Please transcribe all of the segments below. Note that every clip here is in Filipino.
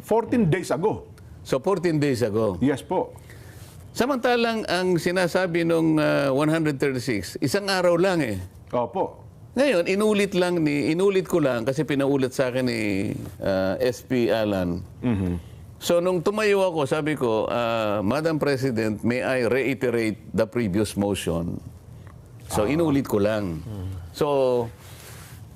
14 days ago. So 14 days ago. Yes po. Samantalang ang sinasabi nung 136, isang araw lang eh. Opo. Ngayon, inulit ko lang kasi pinaulit sa akin ni SP Alan. So nung tumayo ako, sabi ko, Madam President, may I reiterate the previous motion? So inulit ko lang. So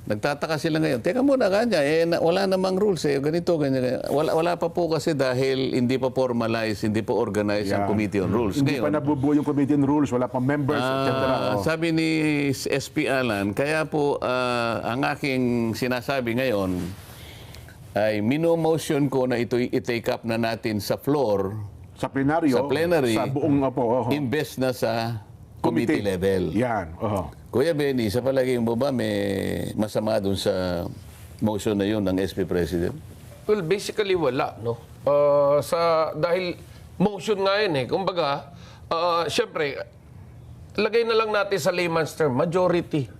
nagtataka sila ngayon, teka muna kanya, wala namang rules eh, ganito, ganyan. Wala pa po kasi dahil hindi pa formalized, hindi pa organized ang Committee on Rules. Hindi pa nabubuo yung Committee on Rules, wala pang members, etc. Sabi ni SP Alan, kaya po ang aking sinasabi ngayon ay mino-motion ko na ito i-take up na natin sa floor, Sa plenaryo, sa plenary, sa buong imbes na sa committee level. Yan. Kuya Benny, sa palagay mo ba may masama dun sa motion na yun ng SP President? Well, basically wala, no? Dahil motion nga yun eh. Kumbaga, syempre, lagay na lang natin sa layman's term, majority.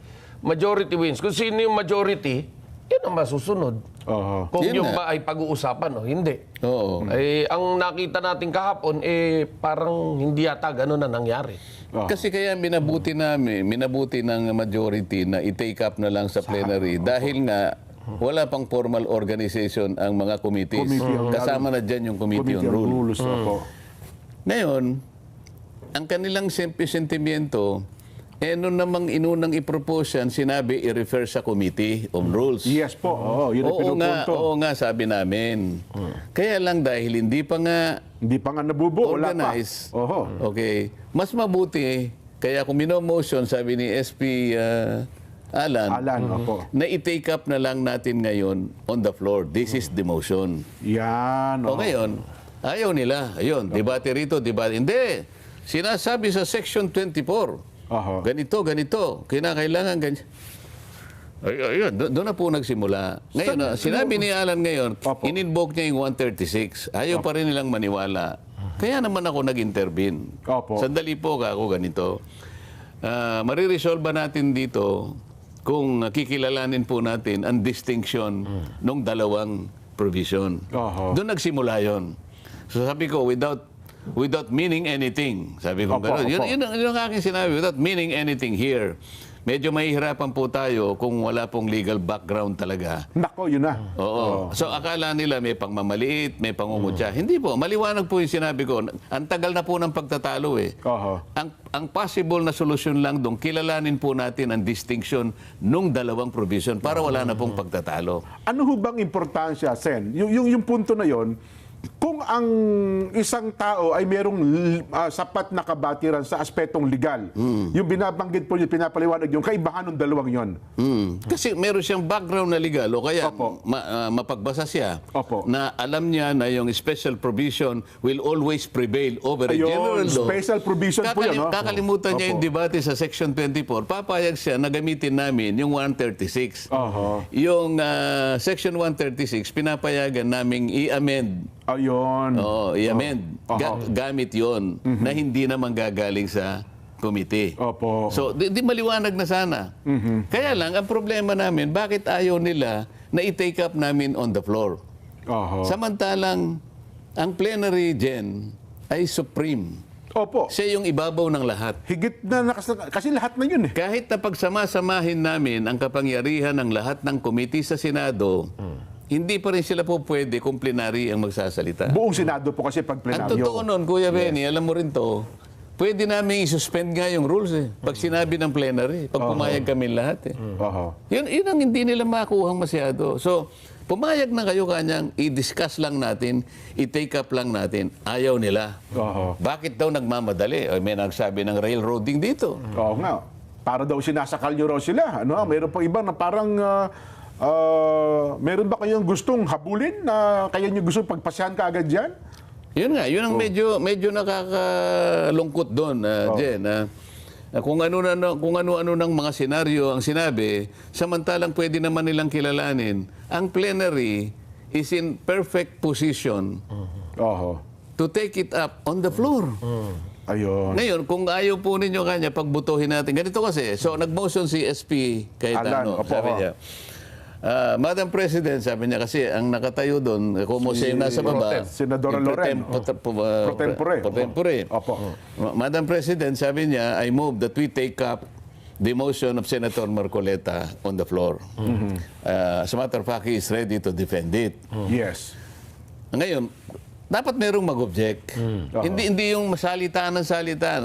Majority wins. Kung sino yung majority, yun ang masusunod. Kung Yun yung nga. ba ay pag-uusapan, no? Hindi. Oo. Ang nakita natin kahapon, parang hindi yata gano'n na nangyari. Kasi kaya minabuti ng majority na i-take up na lang sa plenary dahil nga wala pang formal organization ang mga committees. Kasama na dyan yung Committee on Rules. Opo. Ngayon, ang kanilang sentimiento, nung namang inunang i-propose yan, sinabi i-refer sa Committee on Rules. Yes po. Yun ang pinupunto. Oo nga, sabi namin. Kaya lang dahil hindi pa nga Hindi pa nga nabubuo. organized. Wala pa. Okay. Mas mabuti, kaya kung mino-motion, sabi ni SP Alan, Opo. na i-take up na lang natin ngayon on the floor. This is the motion. Yan. O ngayon, ayaw nila. Ayun, debate rito, debate. Hindi. Sinasabi sa Section 24, ganito, kinakailangan ganyan. Ayun, doon na po nagsimula. Ngayon, sinabi ni Alan ngayon, in-invoke niya yung 136. Ayaw pa rin nilang maniwala. Kaya naman ako nag-intervene. Sandali po ako ganito. Mariresolve ba natin dito kung kikilalanin po natin ang distinction ng dalawang provision. Doon nagsimula yon. So sabi ko, without meaning anything. Sabi ko gano'n. Yun ang aking sinabi, without meaning anything here. Medyo mahihirapan po tayo kung wala pong legal background talaga. Nako, yun na. Oo. So akala nila may pangmamaliit, may pangungutya. Hindi po. Maliwanag po yung sinabi ko. Ang tagal na po ng pagtatalo eh. Ang possible na solusyon lang doon, kilalanin po natin ang distinction nung dalawang provision para wala na pong pagtatalo. Ano ho bang importansya, Sen? Yung punto na yon, kung ang isang tao ay merong sapat na kabatiran sa aspetong legal, yung binabanggit po yung pinapaliwanag yung kaibahan ng dalawang yon. Kasi meron siyang background na legal o kaya mapagbasa siya na alam niya na yung special provision will always prevail over a general law. Special provision po yun. Kakalimutan niya yung debate sa Section 24. Papayag siya na gamitin namin yung 136. Yung Section 136, pinapayagan naming i-amend. Ayun. Oo, i-amend. Gamit yon na hindi naman gagaling sa committee. So, di maliwanag na sana. Kaya lang, ang problema namin, bakit ayaw nila na i-take up namin on the floor? Samantalang, ang plenary dyan ay supreme. Siya yung ibabaw ng lahat. Higit na, kasi lahat na yun eh. Kahit na pagsama-samahin namin ang kapangyarihan ng lahat ng committee sa Senado, hindi pa rin sila po pwede kung plenary ang magsasalita. Buong Senado po kasi pag plenaryo. Ang totoo nun, Kuya Benny, alam mo rin to, pwede namin i-suspend nga yung rules eh. Pag sinabi ng plenary, pag pumayag kami lahat eh. Yun ang hindi nila makuhang masyado. So, pumayag na kayo kanyang, i-discuss lang natin, i-take up lang natin. Ayaw nila. Bakit daw nagmamadali? May nagsabi ng railroading dito. Oo nga. Para daw sinasakal nyo raw sila. Mayroon pa iba na parang... meron ba kayong gustong habulin na kaya nyo gustong pagpasyahan ka agad dyan? Yun nga, yun ang medyo nakakalungkot doon, Jen. Kung ano-ano ng mga senaryo ang sinabi, samantalang pwede naman nilang kilalanin, ang plenary is in perfect position to take it up on the floor. Ayun. Ngayon, kung ayaw po ninyo kanya, pagbutuhin natin. Ganito kasi, so nag-motion si SP kahit ano, sabi niya. Madam President, sabi niya kasi ang nakatayo doon, como siya yung nasa baba, Senadora yung Loren. Pro tempore. pro tempore. Opo. Madam President, sabi niya, I move that we take up the motion of Senator Marcoleta on the floor. As a matter of fact, he is ready to defend it. Yes. Ngayon, dapat merong mag-object. Hindi yung salitaan ng salitaan.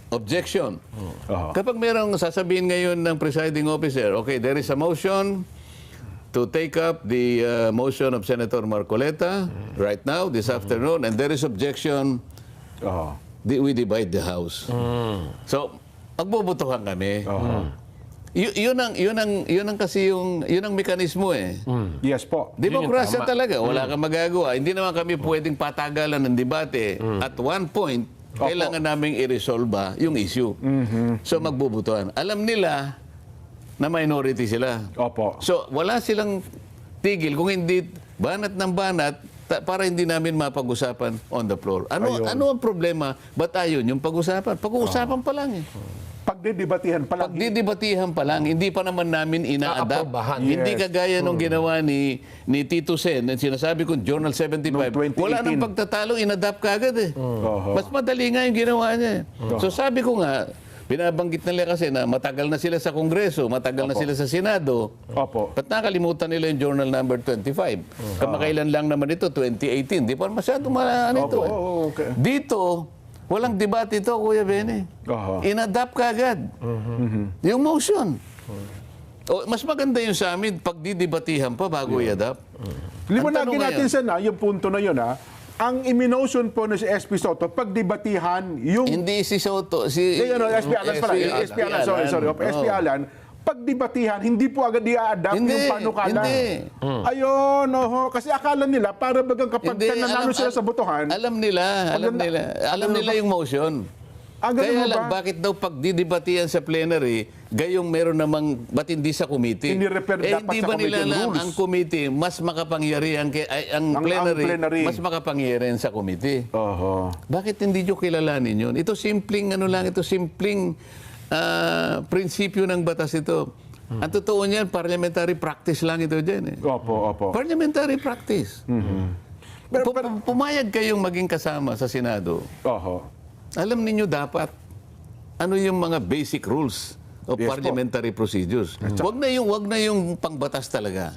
Objection. Kapag merong sasabihin ngayon ng presiding officer, okay, there is a motion to take up the motion of Senator Marcoleta right now, this afternoon, and there is objection, we divide the House. So, magbubutuhan kami. Yun ang kasi yun ang mekanismo eh. Yes po. Demokrasya talaga, wala kang magagawa. Hindi naman kami pwedeng patagalan ng debate. At one point, kailangan naming i-resolve yung issue. So magbubutuhan. Alam nila na minority sila. Opo. So wala silang tigil kung hindi banat ng banat para hindi namin mapag-usapan on the floor. Ano ang problema? Ba't ayun yung pag-usapan? Pag-uusapan pa lang eh. Pagdidibatihan pa lang. Pagdidibatihan pa lang, hindi pa naman namin ina-adapt. Naaprobahan. Hindi kagaya nung ginawa ni Tito Sen, na sinasabi ko, Journal 75, Noong 2018. wala nang pagtatalo, inadapt kagad eh. Mas madali nga yung ginawa niya. So sabi ko nga, binabanggit nila kasi na matagal na sila sa Kongreso, matagal na sila sa Senado. Opo. Ba't nakalimutan nila yung Journal number 25? Kamakailan lang naman ito, 2018. Di pa masyado ano ito eh. Okay. Dito, walang debate ito, Kuya Benny. Inadapt ka agad. Yung motion. O, mas maganda yung sa amin, pagdidibatihan pa bago i-adapt. Liwanagin tanong natin sa yung punto na yun ang iminotion po na si SP Soto, pagdibatihan yung... Hindi si Soto, si... SP Alan pala. SP Alan, sorry. SP Alan, pagdibatihan, hindi po agad i-adapt yung panukala. Hindi. Ayun, kasi akala nila, para bagang kapag Hindi, nanalo sila sa botohan, Alam nila yung motion. ganun Kaya mo lang, ba? bakit daw pagdidibatihan sa plenary, gayong meron namang, ba't hindi sa committee? Ini-refer dapat hindi sa ba committee nila alam, rules? ang committee, mas makapangyarihan, ang plenary, mas makapangyarihan sa committee. Bakit hindi nyo kilalanin yun? Ito simpleng, simpleng prinsipyo ng batas ito. Ang totoo niyan, parliamentary practice lang ito dyan eh. Opo. Parliamentary practice. Pumayag kayong maging kasama sa Senado. Alam ninyo dapat ano yung mga basic rules of Yes, parliamentary procedures. Wag na yung pangbatas talaga.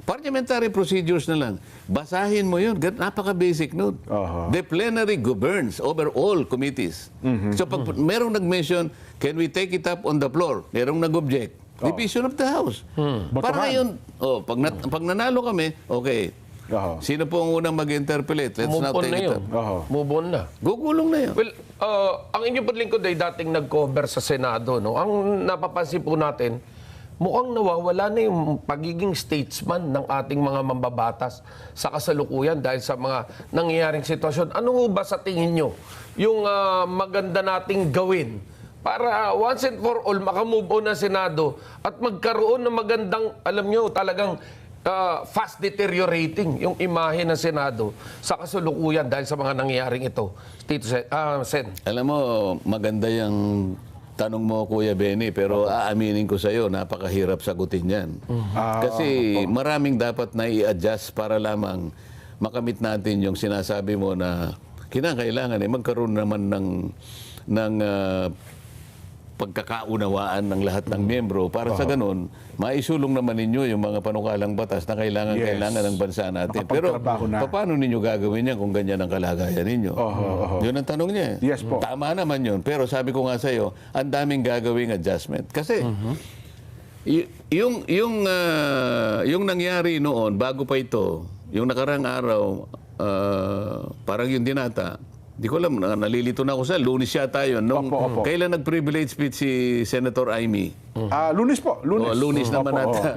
Parliamentary procedures na lang. Basahin mo yun. Napaka-basic nun. The plenary governs over all committees. So pag merong nag-mention, can we take it up on the floor? Merong nag-object. Division of the House. Para ngayon, pag nanalo kami, okay. Sino po ang unang mag-interpolate? Let's not take it up. Move on na. Gugulong na yun. Well, ang inyong paglingkod ay dating nag-cover sa Senado. No? Ang napapansin po natin, mukhang nawawala na yung pagiging statesman ng ating mga mambabatas sa kasalukuyan dahil sa mga nangyayaring sitwasyon. Ano ba sa tingin nyo yung maganda nating gawin para once and for all makamove on na Senado at magkaroon ng magandang, alam nyo, talagang fast deteriorating yung imahe ng Senado sa kasalukuyan dahil sa mga nangyayaring ito. Tito Sen. Alam mo, maganda yung tanong mo, Kuya Benny, pero aaminin ko sa iyo, napakahirap sagutin yan. Kasi maraming dapat na i-adjust para lamang makamit natin yung sinasabi mo na kinakailangan magkaroon naman ng pagkakaunawaan ng lahat ng miyembro para sa ganun, maisulong naman ninyo yung mga panukalang batas na kailangan ng bansa natin. Pero paano ninyo gagawin yan kung ganyan ang kalagayan ninyo? Yun ang tanong niya. Yes po. Tama naman yun. Pero sabi ko nga sa iyo, ang daming gagawing adjustment. Kasi yung nangyari noon, bago pa ito, yung nakarang araw, parang yung dinata, di ko alam, nalilito na ako sa Lunes yata yun. Kailan nag-privilege speech si Senator Amy? Lunes po. Lunes naman nata.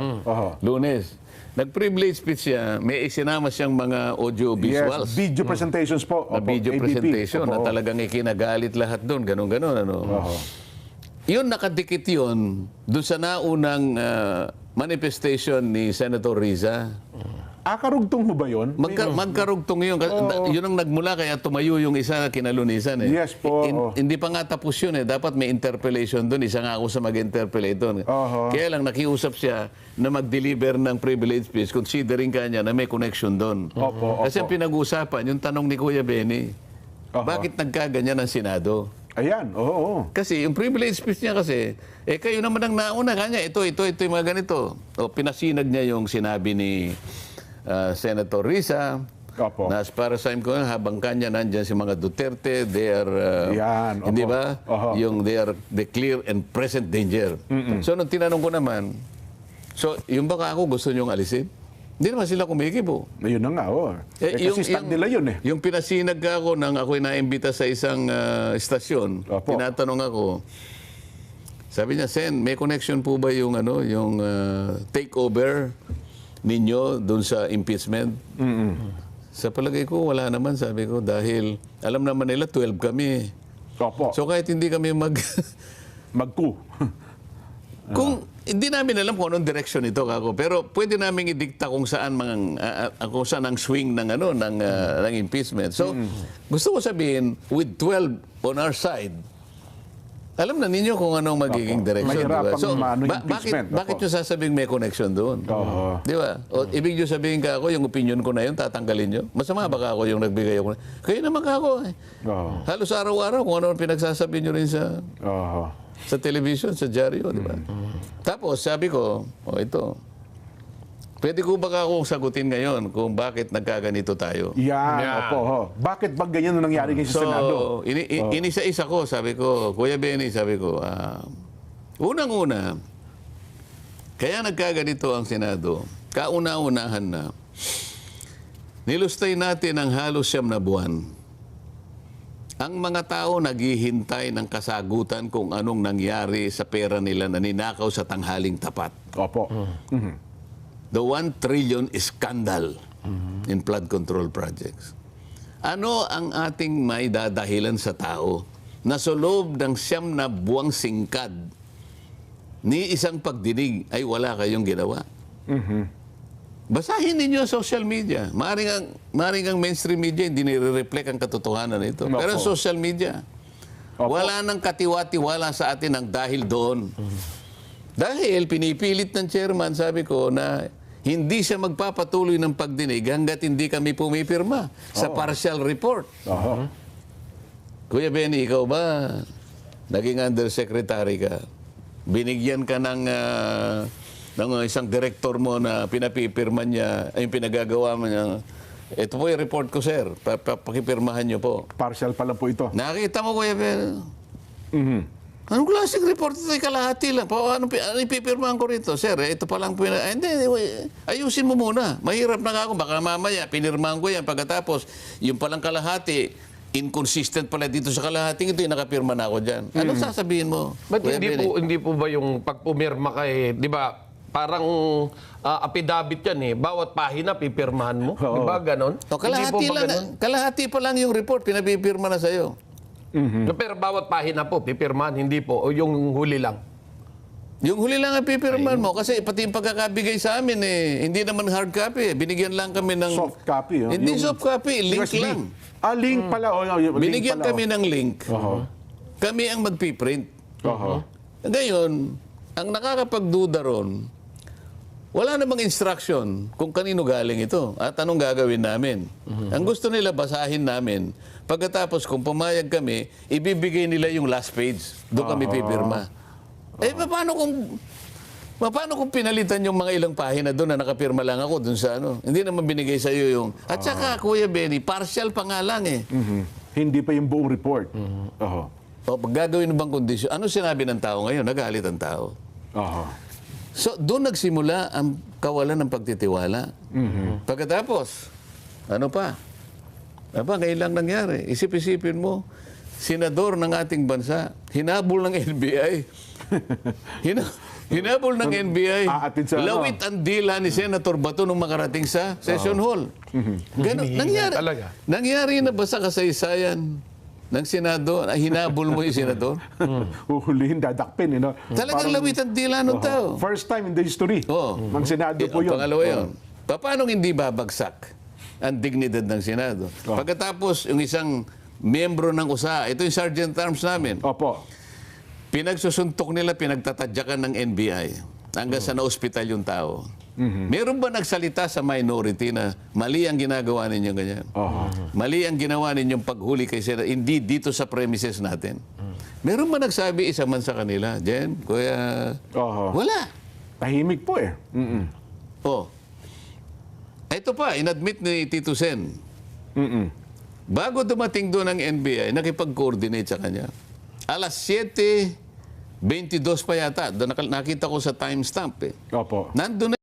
Lunes. Nag-privilege speech siya, may isinama siyang mga audio visuals. Yes, video presentations po. Video ABP. presentation na talagang ikinagalit lahat doon. Ganon. Yun, nakadikit yun doon sa naunang manifestation ni Senator Riza Karugtong ho ba yun? Magkarugtong yun. Yun ang nagmula kaya tumayo yung isa kinalunisan eh. Yes po. Hindi pa nga tapos yun eh. Dapat may interpellation doon. Isa nga ako sa mag-interpellate doon. Kaya lang nakiusap siya na mag-deliver ng privilege speech considering kanya na may connection doon. Kasi ang pinag-uusapan, yung tanong ni Kuya Benny, bakit nagkaganyan ang Senado? Ayan, oo. Kasi yung privilege speech niya kasi, kayo naman ang nauna kanya, ito, yung mga ganito. O, pinasinag niya yung sinabi ni Senator Risa, Opo. na as far as time ko, habang kanya nandyan si mga Duterte, they are, Yan, hindi opo. ba? Yung they are the clear and present danger. So, nung tinanong ko naman, so, yung baka ako gusto niyong alisin? Hindi naman sila kumikibo. Ayun na nga, kasi stand nila yun eh. Yung pinasinag ako nang ako'y naimbita sa isang istasyon, Opo. tinatanong ako, sabi niya, Sen, may connection po ba yung, yung takeover ninyo doon sa impeachment? Sa palagay ko, wala naman, sabi ko, dahil alam naman nila, 12 kami. Opo. So kahit hindi kami Mag-coup. Kung hindi namin alam kung anong direksyon ito kako, pero pwede naming idikta kung saan kung saan ang swing ng ng impeachment. So, gusto ko sabihin with 12 on our side, alam na ninyo kung anong magiging direksyon, di ba? Mahirapang So, maano yung impeachment. bakit nyo sasabing may connection doon? Di ba? O, ibig nyo sabihin ka ako, yung opinion ko na yun, tatanggalin nyo? Masama ba ako yung nagbigay ako? Kayo naman ka ako. Halos araw-araw kung ano pinagsasabi nyo rin sa television, sa dyaryo, di ba? Tapos sabi ko, ito, pwede ko ba akong sagutin ngayon kung bakit nagkaganito tayo? Yan, opo. Bakit ba ganyan na nangyari ngayon sa Senado? Inisa-isa ko, sabi ko, Kuya Benny, sabi ko, unang-una, kaya nagkaganito ang Senado, kauna-unahan na, nilustay natin ang halos 9 na buwan. Ang mga tao naghihintay ng kasagutan kung anong nangyari sa pera nila na ninakaw sa tanghaling tapat. Opo. The 1 trillion scandal in flood control projects. Ano ang ating may dadahilan sa tao na sa loob ng 9 na buwang singkad ni isang pagdinig ay wala kayong ginawa? Basahin ninyo ang social media. Maaaring ang mainstream media hindi nire-reflect ang katotohanan nito. Pero ang social media, wala nang katiwa-tiwala sa atin ang dahil doon. Dahil pinipilit ng chairman, sabi ko, na hindi siya magpapatuloy ng pagdinig hanggat hindi kami pumipirma sa partial report. Kuya Benny, ikaw ba naging undersecretary ka? Binigyan ka ng isang director mo na pinapipirman niya, ay yung pinagagawa mo niya. Ito po yung report ko, sir. Pakipirmahan niyo po. Partial pa lang po ito. Nakita mo, Kuya Ben. Anong klaseng report ito? Kalahati lang. Anong ipipirmahan ko rito? Sir, ito pa lang. Hindi, ayusin mo muna. Mahirap na ako. Baka mamaya, pinirmahan ko yan. Pagkatapos, yung palang kalahati, inconsistent pala dito sa kalahating ito, nakapirma na ako dyan. Anong sasabihin mo? But hindi po ba yung pagpumirma kay, di ba, parang affidavit yan eh. Bawat pahina, pipirmahan mo. Di ba ganon? Kalahati pa lang yung report, pinapipirma na sa'yo. Pero bawat pahina po, pipirmahan, hindi po. O yung huli lang. Yung huli lang ang pipirmahan mo. Kasi pati yung pagkakabigay sa amin, hindi naman hard copy. Binigyan lang kami ng... Soft copy. Hindi soft copy, link USB. lang. Link pala. Binigyan kami ng link. Kami ang magpiprint. Ngayon, ang nakakapagduda ron, wala namang instruction kung kanino galing ito at anong gagawin namin. Ang gusto nila, basahin namin. Pagkatapos, kung pumayag kami, ibibigay nila yung last page. Doon kami pipirma. Paano kung pinalitan yung mga ilang pahina doon na nakapirma lang ako doon sa ano? Hindi naman binigay sa iyo yung... At saka, Kuya Benny, partial pa nga lang eh. Hindi pa yung buong report. O, pag gagawin ng bang kondisyon, ano sinabi ng tao ngayon? Nagalit ang tao. So, doon nagsimula ang kawalan ng pagtitiwala. Pagkatapos, ano pa? Ngayon lang nangyari. Isip-isipin mo, senador ng ating bansa, hinabol ng NBI. Hinabol ng NBI. Lawit ang dila ni Senator Bato nung makarating sa session hall. Ganun, nangyari na ba sa kasaysayan ng Senado, hinabol mo yung Senador? Huhulihin, dadakpin. Talagang lawit ang dila ng tao. First time in the history ng Senado po yun. Pangalawa yun. Paano hindi babagsak ang dignidad ng Senado? Pagkatapos, yung isang miyembro ng USA, ito yung Sergeant Arms namin, Opo. pinagsusuntok nila, pinagtatadyakan ng NBI hanggang sa na-hospital yung tao. Meron ba nagsalita sa minority na mali ang ginagawa ninyo ganyan? Mali ang ginawa ninyong paghuli kay Senator, hindi dito sa premises natin. Meron ba nagsabi isa man sa kanila? Jen, Kuya? Wala. Tahimik po eh. Oh. Ito pa, inadmit ni Tito Sen. Bago dumating doon ang NBI, nakipag-coordinate sa kanya. Alas 7:22 pa yata. Doon nakita ko sa timestamp eh. Opo. Nandun